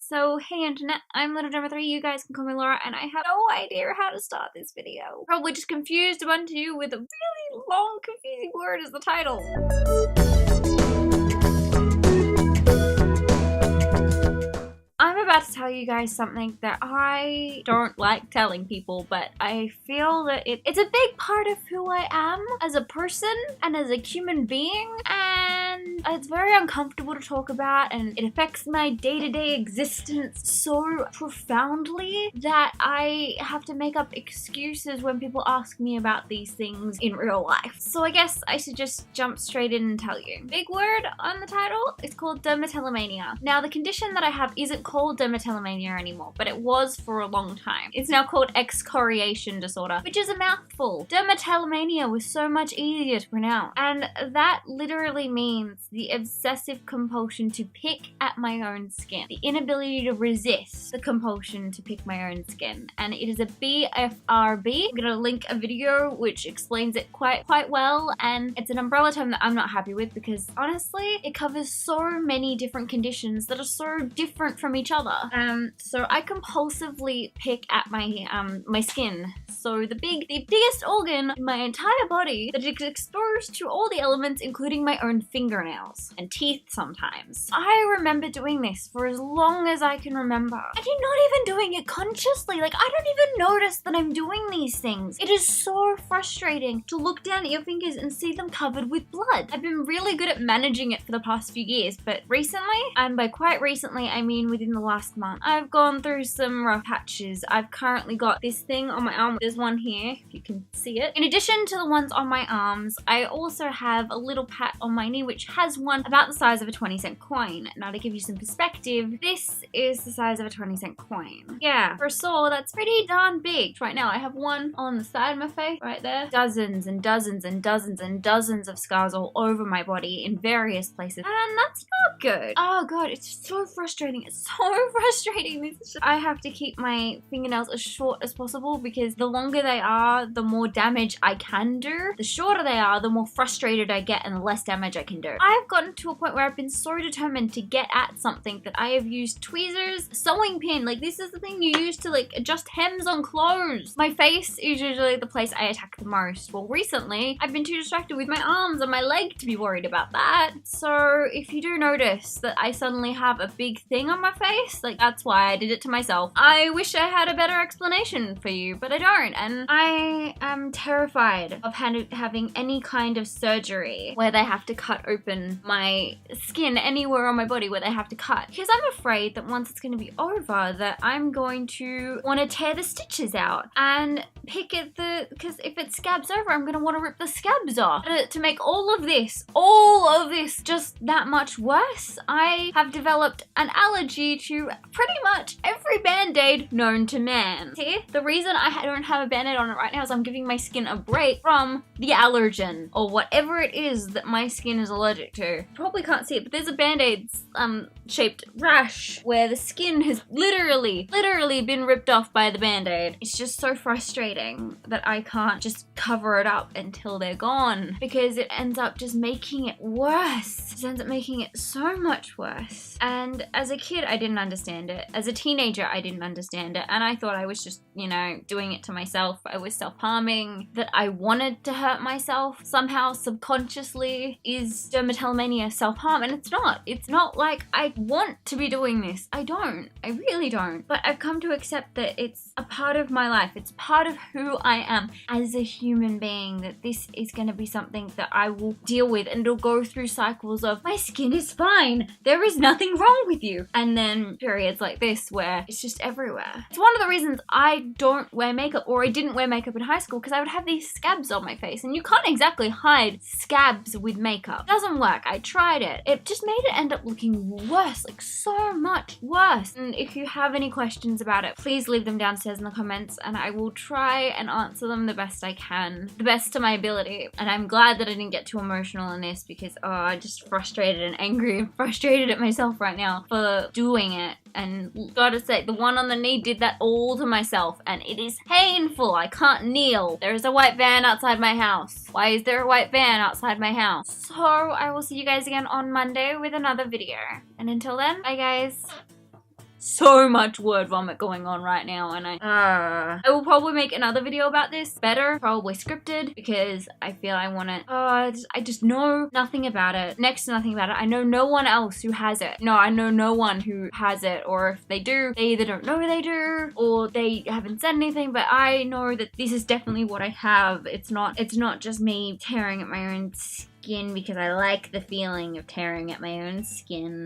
So, hey internet, I'm Little Drama 3, you guys can call me Laura, and I have no idea how to start this video. Probably just confused a bunch of you with a really long, confusing word as the title. I'm about to tell you guys something that I don't like telling people, but I feel that it's a big part of who I am as a person and as a human being, and it's very uncomfortable to talk about, and it affects my day-to-day existence so profoundly that I have to make up excuses when people ask me about these things in real life. So I guess I should just jump straight in and tell you. Big word on the title, it's called dermatillomania. Now the condition that I have isn't called dermatillomania anymore, but it was for a long time. It's now called excoriation disorder, which is a mouthful. Dermatillomania was so much easier to pronounce, and that literally means the obsessive compulsion to pick at my own skin, the inability to resist the compulsion to pick my own skin, and it is a BFRB. I'm gonna link a video which explains it quite well, and it's an umbrella term that I'm not happy with because honestly it covers so many different conditions that are so different from each other. So I compulsively pick at my skin. So the biggest organ in my entire body that is exposed to all the elements, including my own fingernails and teeth sometimes. I remember doing this for as long as I can remember. And you're not even doing it consciously. Like, I don't even notice that I'm doing these things. It is so frustrating to look down at your fingers and see them covered with blood. I've been really good at managing it for the past few years, but recently, and by quite recently I mean within the last month, I've gone through some rough patches. I've currently got this thing on my arm. There's one here, if you can see it. In addition to the ones on my arms, I also have a little pat on my knee which has one about the size of a 20-cent coin. Now to give you some perspective, this is the size of a 20-cent coin. Yeah, for a sore, that's pretty darn big. Right now I have one on the side of my face, right there. Dozens and dozens and dozens and dozens of scars all over my body in various places, and that's not good. Oh god, it's so frustrating. It's so frustrating. I have to keep my fingernails as short as possible because the longer they are, the more damage I can do. The shorter they are, the more frustrated I get and the less damage I can do. I've gotten to a point where I've been so determined to get at something that I have used tweezers, sewing pin, like this is the thing you use to like adjust hems on clothes. My face is usually the place I attack the most. Well, recently I've been too distracted with my arms and my leg to be worried about that. So if you do notice that I suddenly have a big thing on my face, like that's why I did it to myself. I wish I had a better explanation for you, but I don't, and I am terrified of having any kind of surgery where they have to cut open my skin anywhere on my body where they have to cut, because I'm afraid that once it's going to be over that I'm going to want to tear the stitches out and pick at because if it scabs over, I'm going to want to rip the scabs off. To make all of this just that much worse, I have developed an allergy to pretty much every band-aid known to man. See, the reason I don't have a band-aid on it right now is I'm giving my skin a break from the allergen or whatever it is that my skin is allergic to. You probably can't see it, but there's a band-aid shaped rash where the skin has literally been ripped off by the band-aid. It's just so frustrating that I can't just cover it up until they're gone because it ends up just making it worse. It ends up making it so much worse. And as a kid, I didn't understand it. As a teenager, I didn't understand it. And I thought I was just, you know, doing it to myself. I was self-harming, that I wanted to hurt myself somehow subconsciously. Is dermatillomania self-harm? And it's not. It's not like I want to be doing this. I don't. I really don't. But I've come to accept that it's a part of my life. It's part of who I am as a human being, that this is going to be something that I will deal with, and it'll go through cycles of my skin is fine. There is nothing wrong with you. And then periods like this where it's just everywhere. It's one of the reasons I don't wear makeup, or I didn't wear makeup in high school, because I would have these scabs on my face, and you can't exactly hide scabs with makeup. It doesn't work. I tried it. It just made it end up looking worse, like so much worse. And if you have any questions about it, please leave them downstairs in the comments and I will try and answer them the best I can, the best to my ability. And I'm glad that I didn't get too emotional in this because I'm just frustrated and angry and frustrated at myself right now for doing it. And gotta say, the one on the knee did that all to myself, and it is painful. I can't kneel. There is a white van outside my house. Why is there a white van outside my house? So I will see you guys again on Monday with another video. And until then, bye guys. so much word vomit going on right now, and I will probably make another video about this, better, probably scripted, because I feel I want to, I just know nothing about it, next to nothing about it. I know no one else who has it. No, I know no one who has it, or if they do, they either don't know they do, or they haven't said anything, but I know that this is definitely what I have. It's not just me tearing at my own skin because I like the feeling of tearing at my own skin.